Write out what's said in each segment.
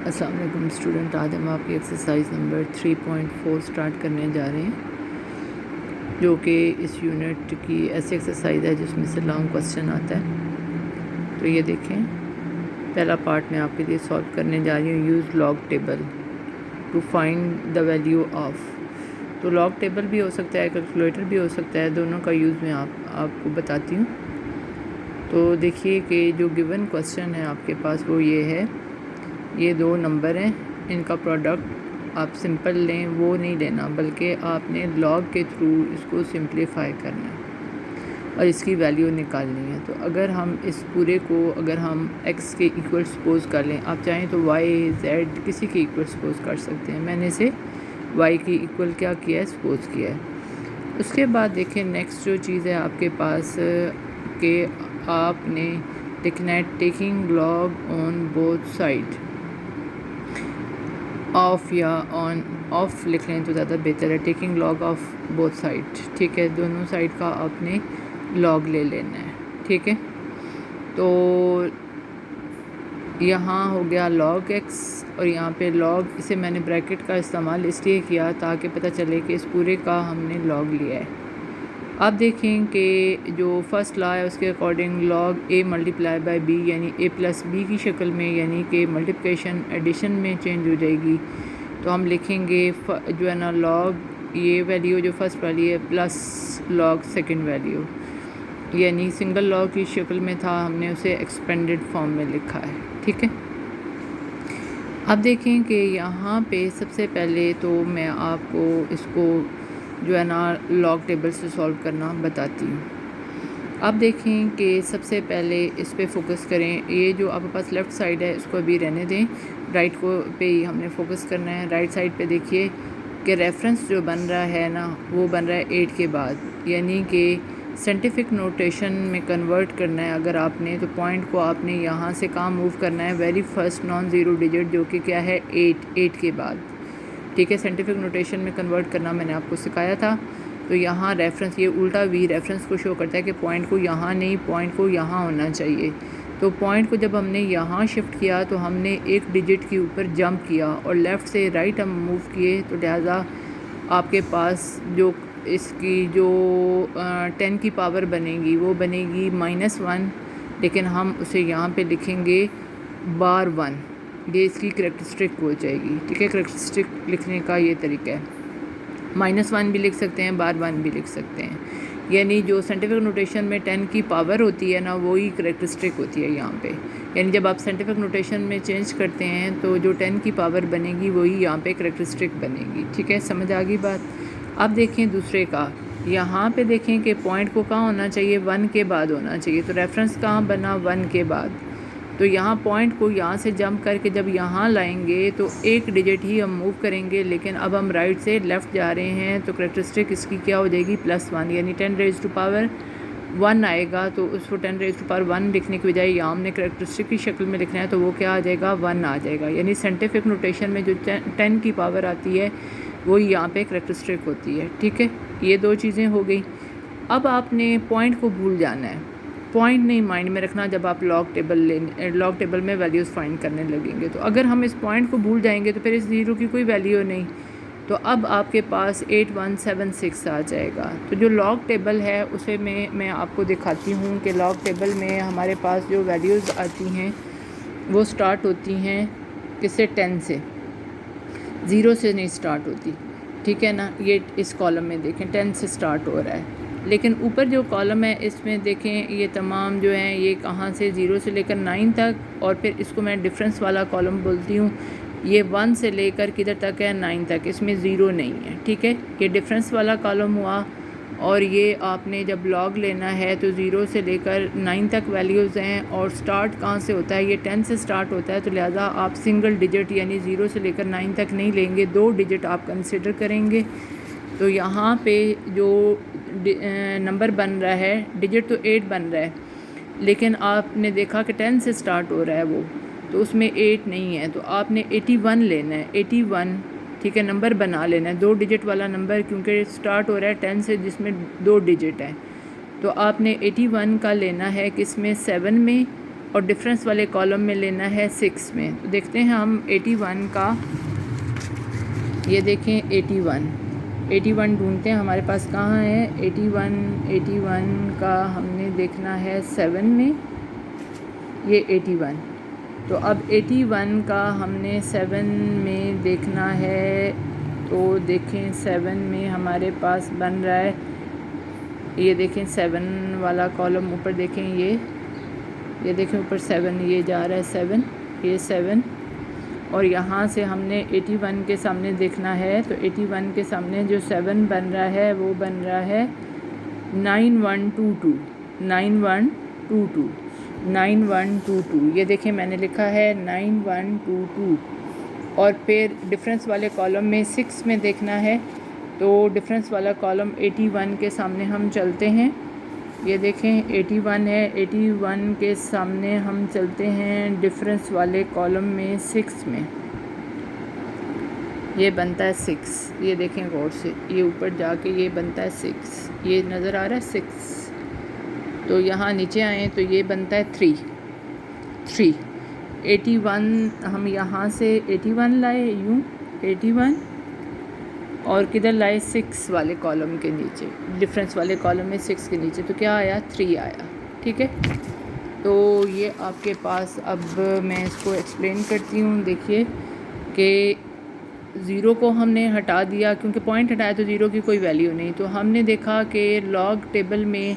السلام علیکم اسٹوڈنٹ، آج ہم آپ کی ایکسرسائز نمبر 3.4 سٹارٹ کرنے جا رہے ہیں، جو کہ اس یونٹ کی ایسی ایکسرسائز ہے جس میں سے لانگ کوسچن آتا ہے۔ تو یہ دیکھیں، پہلا پارٹ میں آپ کے لیے سالو کرنے جا رہی ہوں۔ Use log table to find the value of. تو لاگ ٹیبل بھی ہو سکتا ہے، کیلکولیٹر بھی ہو سکتا ہے، دونوں کا یوز میں آپ کو بتاتی ہوں۔ تو دیکھیے کہ جو گیون کوسچن ہے آپ کے پاس وہ یہ ہے، یہ دو نمبر ہیں، ان کا پروڈکٹ آپ سمپل لیں، وہ نہیں لینا، بلکہ آپ نے لاگ کے تھرو اس کو سمپلیفائی کرنا ہے اور اس کی ویلیو نکالنی ہے۔ تو اگر ہم اس پورے کو اگر ہم ایکس کے ایکول سپوز کر لیں، آپ چاہیں تو وائی زیڈ کسی کے ایکول سپوز کر سکتے ہیں، میں نے اسے وائی کے ایکول کیا کیا ہے، سپوز کیا ہے۔ اس کے بعد دیکھیں نیکسٹ جو چیز ہے آپ کے پاس کہ آپ نے لکھنا ہے taking log on both side of, یا آن آف لکھ لیں تو زیادہ بہتر ہے، taking log of both side, ٹھیک ہے، دونوں سائڈ کا آپ نے لاگ لے لینا ہے، ٹھیک ہے۔ تو یہاں ہو گیا لاگ ایکس اور یہاں پہ لاگ، اسے میں نے بریکٹ کا استعمال اس لیے کیا تاکہ پتہ چلے کہ اس پورے کا ہم نے لاگ لیا ہے۔ آپ دیکھیں کہ جو فرسٹ لا ہے اس کے according log A multiply by B یعنی اے پلس بی کی شکل میں، یعنی کہ ملٹیپلیکیشن ایڈیشن میں چینج ہو جائے گی۔ تو ہم لکھیں گے جو ہے نا لاگ یہ ویلیو جو فرسٹ والی ہے پلس لاگ سیکنڈ ویلیو، یعنی سنگل لاگ کی شکل میں تھا، ہم نے اسے ایکسپینڈڈ فارم میں لکھا ہے، ٹھیک ہے۔ اب دیکھیں کہ یہاں پہ سب سے پہلے تو میں آپ کو اس کو جو ہے نا لاگ ٹیبل سے سالو کرنا بتاتی ہوں۔ اب دیکھیں کہ سب سے پہلے اس پہ فوکس کریں، یہ جو آپ کے پاس لیفٹ سائڈ ہے اس کو ابھی رہنے دیں، رائٹ کو پہ ہی ہم نے فوکس کرنا ہے۔ رائٹ سائڈ پہ دیکھیے کہ ریفرنس جو بن رہا ہے نا وہ بن رہا ہے 8 کے بعد، یعنی کہ سائنٹیفک نوٹیشن میں کنورٹ کرنا ہے اگر آپ نے، تو پوائنٹ کو آپ نے یہاں سے کہاں موو کرنا ہے، very first non zero digit جو کہ کیا ہے 8 کے بعد، ٹھیک ہے۔ سائنٹیفک نوٹیشن میں کنورٹ کرنا میں نے آپ کو سکھایا تھا۔ تو یہاں ریفرنس یہ الٹا وی ریفرنس کو شو کرتا ہے کہ پوائنٹ کو یہاں نہیں، پوائنٹ کو یہاں ہونا چاہیے۔ تو پوائنٹ کو جب ہم نے یہاں شفٹ کیا تو ہم نے ایک ڈیجٹ کے اوپر جمپ کیا اور لیفٹ سے رائٹ ہم موو کیے، تو لہٰذا آپ کے پاس جو اس کی جو 10 کی پاور بنے گی وہ بنے گی -1، لیکن ہم اسے یہاں پہ لکھیں گے بار 1، یہ اس کی کریکٹرسٹک ہو جائے گی، ٹھیک ہے۔ کریکٹرسٹک لکھنے کا یہ طریقہ ہے، -1 بھی لکھ سکتے ہیں، بار 1 بھی لکھ سکتے ہیں، یعنی جو سائنٹیفک نوٹیشن میں 10 کی پاور ہوتی ہے نا وہی کریکٹرسٹک ہوتی ہے یہاں پہ، یعنی جب آپ سائنٹیفک نوٹیشن میں چینج کرتے ہیں تو جو 10 کی پاور بنے گی وہی یہاں پہ کریکٹرسٹک بنے گی، ٹھیک ہے، سمجھ آ گئی بات۔ اب دیکھیں دوسرے کا، یہاں پہ دیکھیں کہ پوائنٹ کو کہاں ہونا چاہیے، 1 کے بعد ہونا چاہیے، تو ریفرنس کہاں بنا، 1 کے بعد۔ تو یہاں پوائنٹ کو یہاں سے جمپ کر کے جب یہاں لائیں گے تو ایک ڈیجٹ ہی ہم موو کریں گے، لیکن اب ہم رائٹ سے لیفٹ جا رہے ہیں تو کریکٹرسٹک اس کی کیا ہو جائے گی، +1، یعنی 10⁻⁴ آئے گا۔ تو اس کو 10⁻⁴ لکھنے کی بجائے یہاں ہم نے کریکٹرسٹک کی شکل میں لکھنا ہے، تو وہ کیا آ جائے گا، 1 آ جائے گا، یعنی سائنٹیفک نوٹیشن میں جو 10 کی پاور آتی ہے وہ یہاں پہ کریکٹرسٹک ہوتی ہے، ٹھیک ہے۔ یہ دو چیزیں ہو گئی۔ اب آپ نے پوائنٹ کو بھول جانا ہے، پوائنٹ نہیں مائنڈ میں رکھنا جب آپ لاگ ٹیبل میں ویلیوز فائنڈ کرنے لگیں گے۔ تو اگر ہم اس پوائنٹ کو بھول جائیں گے تو پھر اس زیرو کی کوئی ویلیو نہیں، تو اب آپ کے پاس 8176 آ جائے گا۔ تو جو لاگ ٹیبل ہے اسے میں آپ کو دکھاتی ہوں کہ لاگ ٹیبل میں ہمارے پاس جو ویلیوز آتی ہیں وہ سٹارٹ ہوتی ہیں کس سے، 10 سے، 0 سے نہیں سٹارٹ ہوتی، ٹھیک ہے نا۔ یہ اس کالم میں دیکھیں 10 سے سٹارٹ ہو رہا ہے، لیکن اوپر جو کالم ہے اس میں دیکھیں یہ تمام جو ہیں یہ کہاں سے، 0 سے لے کر 9 تک، اور پھر اس کو میں ڈفرینس والا کالم بولتی ہوں، یہ 1 سے لے کر کدھر تک ہے، 9 تک، اس میں 0 نہیں ہے، ٹھیک ہے۔ یہ ڈفرینس والا کالم ہوا، اور یہ آپ نے جب لاگ لینا ہے تو 0 سے لے کر 9 تک ویلیوز ہیں، اور سٹارٹ کہاں سے ہوتا ہے، یہ 10 سے سٹارٹ ہوتا ہے، تو لہٰذا آپ سنگل ڈیجٹ یعنی 0 سے لے کر 9 تک نہیں لیں گے، 2 ڈیجٹ آپ کنسیڈر کریں گے۔ تو یہاں پہ جو نمبر بن رہا ہے، ڈیجٹ تو 8 بن رہا ہے، لیکن آپ نے دیکھا کہ 10 سے سٹارٹ ہو رہا ہے وہ، تو اس میں 8 نہیں ہے، تو آپ نے 81 لینا ہے، 81، ٹھیک ہے، نمبر بنا لینا ہے، 2 ڈیجٹ والا نمبر، کیونکہ سٹارٹ ہو رہا ہے 10 سے جس میں 2 ڈیجٹ ہے، تو آپ نے 81 کا لینا ہے، کس میں، 7 میں، اور ڈفرینس والے کالم میں لینا ہے 6 میں. تو دیکھتے ہیں ہم 81 کا، یہ دیکھیں 81 ڈھونڈتے ہیں ہمارے پاس کہاں ہے. 81 کا ہم نے دیکھنا ہے 7 میں، یہ 81. تو اب 81 کا ہم نے 7 میں دیکھنا ہے. تو دیکھیں 7 میں ہمارے پاس بن رہا ہے، یہ دیکھیں 7 والا کالم اوپر دیکھیں، یہ دیکھیں اوپر 7 یہ جا رہا ہے 7، یہ 7. اور یہاں سے ہم نے 81 کے سامنے دیکھنا ہے. تو 81 کے سامنے جو 7 بن رہا ہے وہ بن رہا ہے 9122. 9122 یہ دیکھیں میں نے لکھا ہے 9122. اور پھر ڈفرینس والے کالم میں 6 میں دیکھنا ہے. تو ڈفرینس والا کالم 81 کے سامنے ہم چلتے ہیں، یہ دیکھیں 81 ہے، 81 کے سامنے ہم چلتے ہیں ڈفرینس والے کالم میں 6 میں، یہ بنتا ہے 6. یہ دیکھیں غور سے، یہ اوپر جا کے یہ بنتا ہے 6، یہ نظر آ رہا ہے 6. تو یہاں نیچے آئیں تو یہ بنتا ہے 3. 81 ہم یہاں سے 81 لائے، یوں 81 اور کدھر لائے 6 والے کالم کے نیچے، ڈفرینس والے کالم میں 6 کے نیچے. تو کیا آیا 3 آیا. ٹھیک ہے، تو یہ آپ کے پاس، اب میں اس کو ایکسپلین کرتی ہوں. دیکھیے کہ 0 کو ہم نے ہٹا دیا، کیونکہ پوائنٹ ہٹایا تو 0 کی کوئی ویلیو نہیں. تو ہم نے دیکھا کہ لاگ ٹیبل میں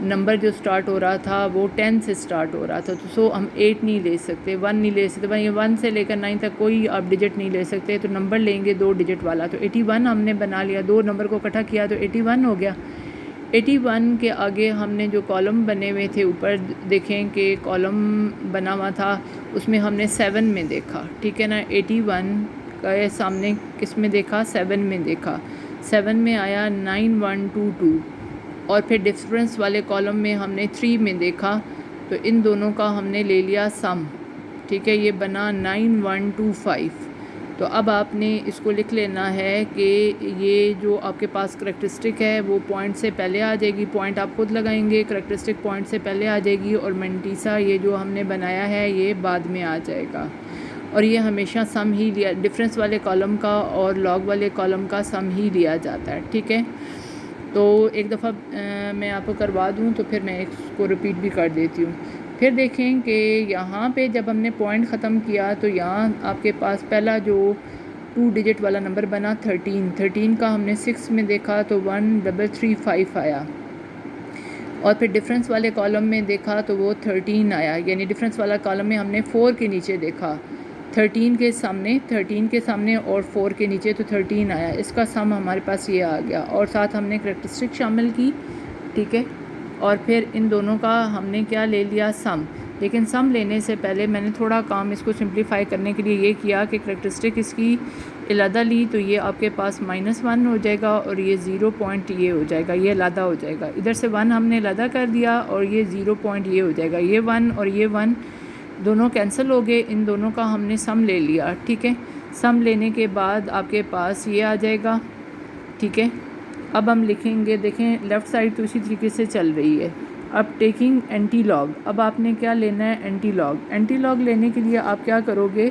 نمبر جو سٹارٹ ہو رہا تھا وہ 10 سے سٹارٹ ہو رہا تھا. تو سو ہم 8 نہیں لے سکتے، 1 نہیں لے سکتے، یہ 1 سے لے کر 9 تک کوئی آپ ڈیجٹ نہیں لے سکتے. تو نمبر لیں گے 2 ڈیجٹ والا. تو 81 ہم نے بنا لیا، 2 نمبر کو اکٹھا کیا تو 81 ہو گیا. 81 کے آگے ہم نے جو کالم بنے ہوئے تھے اوپر دیکھیں کہ کالم بنا ہوا تھا، اس میں ہم نے 7 میں دیکھا. ٹھیک ہے نا، 81 کا سامنے کس میں دیکھا، 7 میں دیکھا. 7 میں آیا 9122. اور پھر ڈفرینس والے کالم میں ہم نے 3 میں دیکھا. تو ان دونوں کا ہم نے لے لیا سم. ٹھیک ہے، یہ بنا 9125. تو اب آپ نے اس کو لکھ لینا ہے کہ یہ جو آپ کے پاس کریکٹرسٹک ہے وہ پوائنٹ سے پہلے آ جائے گی، پوائنٹ آپ خود لگائیں گے، کریکٹرسٹک پوائنٹ سے پہلے آ جائے گی، اور منٹیسا یہ جو ہم نے بنایا ہے یہ بعد میں آ جائے گا. اور یہ ہمیشہ سم ہی لیا، ڈفرینس والے کالم کا اور لاگ والے کالم کا سم ہی لیا جاتا ہے. ٹھیک ہے، تو ایک دفعہ میں آپ کو کروا دوں تو پھر میں اس کو ریپیٹ بھی کر دیتی ہوں. پھر دیکھیں کہ یہاں پہ جب ہم نے پوائنٹ ختم کیا تو یہاں آپ کے پاس پہلا جو 2 ڈیجٹ والا نمبر بنا 13 کا ہم نے 6 میں دیکھا تو 1335 آیا. اور پھر ڈفرینس والے کالم میں دیکھا تو وہ 13 آیا، یعنی ڈفرینس والا کالم میں ہم نے 4 کے نیچے دیکھا، 13 کے سامنے اور 4 کے نیچے، تو 13 آیا. اس کا سم ہمارے پاس یہ آ گیا، اور ساتھ ہم نے کریکٹرسٹک شامل کی. ٹھیک ہے، اور پھر ان دونوں کا ہم نے کیا لے لیا، سم. لیکن سم لینے سے پہلے میں نے تھوڑا کام اس کو سمپلیفائی کرنے کے لیے یہ کیا کہ کریکٹرسٹک اس کی علیحدہ لی. تو یہ آپ کے پاس -1 ہو جائے گا، اور یہ 0 پوائنٹ یہ ہو جائے گا، یہ علیحدہ ہو جائے گا. ادھر سے 1 ہم نے علیحدہ کر دیا، اور یہ 0 پوائنٹ یہ ہو جائے گا. یہ 1 اور یہ 1 دونوں کینسل ہو گئے، ان دونوں کا ہم نے سم لے لیا. ٹھیک ہے، سم لینے کے بعد آپ کے پاس یہ آ جائے گا. ٹھیک ہے، اب ہم لکھیں گے، دیکھیں لیفٹ سائڈ تو اسی طریقے سے چل رہی ہے. اب ٹیکنگ اینٹی لاگ، اب آپ نے کیا لینا ہے، اینٹی لاگ. اینٹی لاگ لینے کے لیے آپ کیا کرو گے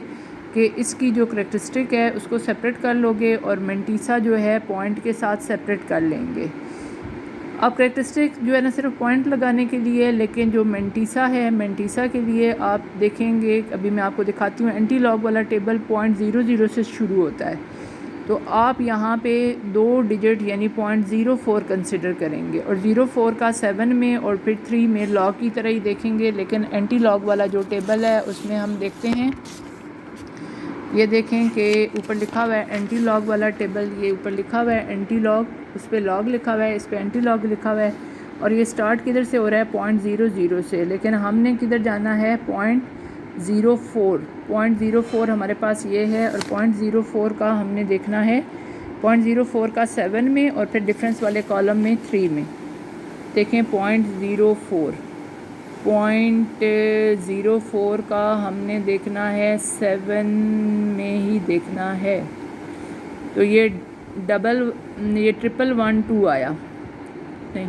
کہ اس کی جو کریکٹرسٹک ہے اس کو سپریٹ کر لو گے، اور منٹیسا جو ہے پوائنٹ کے ساتھ سپریٹ کر لیں گے. اب کریکٹرسٹک جو ہے نا صرف پوائنٹ لگانے کے لیے، لیکن جو منٹیسا ہے، منٹیسا کے لیے آپ دیکھیں گے، ابھی میں آپ کو دکھاتی ہوں. اینٹی لاگ والا ٹیبل 0.00 سے شروع ہوتا ہے. تو آپ یہاں پہ 2 ڈیجٹ یعنی 0.04 کنسیڈر کریں گے، اور 04 کا 7 میں اور پھر 3 میں لاگ کی طرح ہی دیکھیں گے. لیکن اینٹی لاگ والا جو ٹیبل ہے اس میں ہم دیکھتے ہیں، یہ دیکھیں کہ اوپر لکھا ہوا ہے اینٹی لاگ والا ٹیبل، یہ اوپر لکھا ہوا ہے اینٹی لاگ، اس پہ لاگ لکھا ہوا ہے، اس پہ اینٹی لاگ لکھا ہوا ہے. اور یہ سٹارٹ کدھر سے ہو رہا ہے، 0.00 سے، لیکن ہم نے کدھر جانا ہے، 0.04 ہمارے پاس یہ ہے. اور 0.04 کا ہم نے دیکھنا ہے، 0.04 کا 7 میں، اور پھر ڈفرینس والے کالم میں 3 میں. دیکھیں 0.04 کا ہم نے دیکھنا ہے 7 میں ہی دیکھنا ہے. تو یہ 1112 آیا، نہیں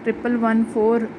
1114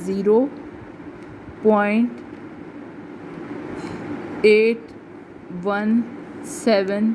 0.817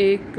1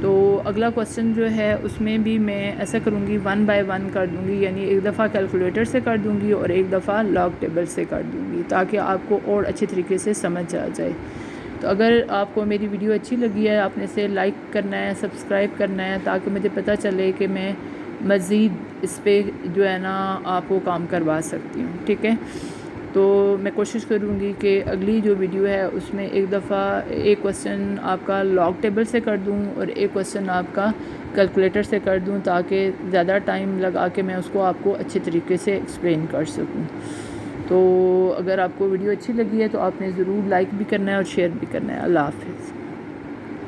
تو اگلا کوسچن جو ہے اس میں بھی میں ایسا کروں گی 1 بائی 1 کر دوں گی، یعنی ایک دفعہ کیلکولیٹر سے کر دوں گی اور ایک دفعہ لاگ ٹیبل سے کر دوں گی تاکہ آپ کو اور اچھے طریقے سے سمجھ آ جائے۔ تو اگر آپ کو میری ویڈیو اچھی لگی ہے آپ نے اسے لائک کرنا ہے، سبسکرائب کرنا ہے تاکہ مجھے پتہ چلے کہ میں مزید اس پہ جو ہے نا آپ کو کام کروا سکتی ہوں، ٹھیک ہے۔ تو میں کوشش کروں گی کہ اگلی جو ویڈیو ہے اس میں ایک دفعہ ایک کوسچن آپ کا لاگ ٹیبل سے کر دوں اور ایک کوسچن آپ کا کیلکولیٹر سے کر دوں تاکہ زیادہ ٹائم لگا کے میں اس کو آپ کو اچھے طریقے سے ایکسپلین کر سکوں۔ تو اگر آپ کو ویڈیو اچھی لگی ہے تو آپ نے ضرور لائک بھی کرنا ہے اور شیئر بھی کرنا ہے۔ اللہ حافظ۔